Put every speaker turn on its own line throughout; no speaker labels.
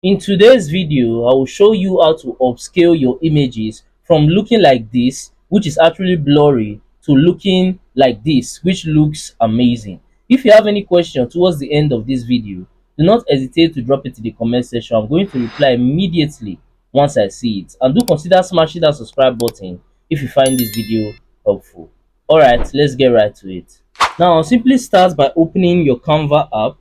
In today's video, I will show you how to upscale your images from looking like this, which is actually blurry, to looking like this, which looks amazing. If you have any question towards the end of this video, do not hesitate to drop it in the comment section. I'm going to reply immediately once I see it. And do consider smashing that subscribe button if you find this video helpful. Alright, let's get right to it. Now, simply start by opening your Canva app.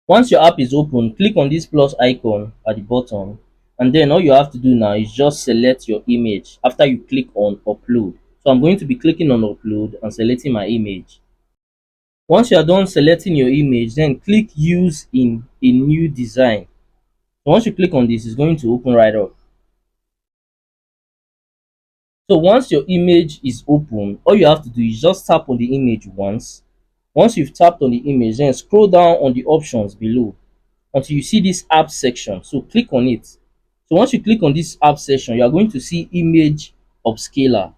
Once your app is open, click on this plus icon at the bottom, and then all you have to do now is just select your image after you click on upload. So I'm going to be clicking on upload and selecting my image. Once you are done selecting your image, then click use in a new design. So once you click on this, it's going to open right up. So once your image is open, all you have to do is just tap on the image once. Once you've tapped on the image, then scroll down on the options below until you see this app section. So click on it. So once you click on this app section, you are going to see image upscaler.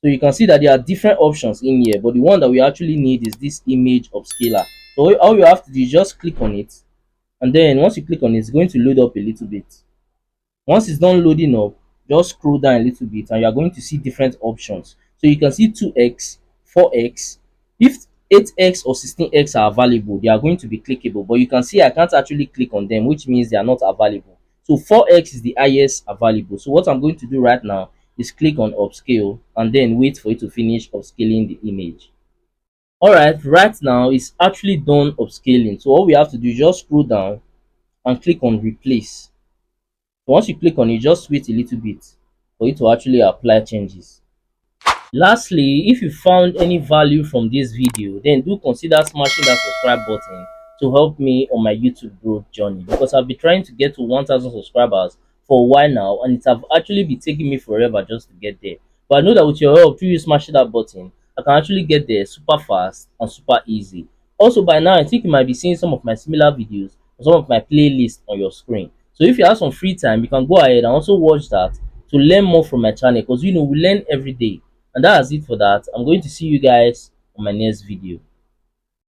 So you can see that there are different options in here, but the one that we actually need is this image upscaler. So all you have to do is just click on it, and then once you click on it, it's going to load up a little bit. Once it's done loading up, just scroll down a little bit and you are going to see different options. So you can see 2x, 4x. If 8x or 16x are available, they are going to be clickable, but you can see I can't actually click on them, which means they are not available. So 4x is the highest available. So what I'm going to do right now is click on upscale and then wait for it to finish upscaling the image. Alright, right now it's actually done upscaling. So all we have to do is just scroll down and click on replace. Once you click on it, just wait a little bit for it to actually apply changes. Lastly, if you found any value from this video, then do consider smashing that subscribe button to help me on my YouTube growth journey, because I've been trying to get to 1000 subscribers for a while now, and it have actually been taking me forever just to get there. But I know that with your help, through you smashing that button, I can actually get there super fast and super easy. Also, by now I think you might be seeing some of my similar videos or some of my playlists on your screen. So if you have some free time, you can go ahead and also watch that to learn more from my channel, because we learn every day. And that's it for that. I'm going to see you guys on my next video.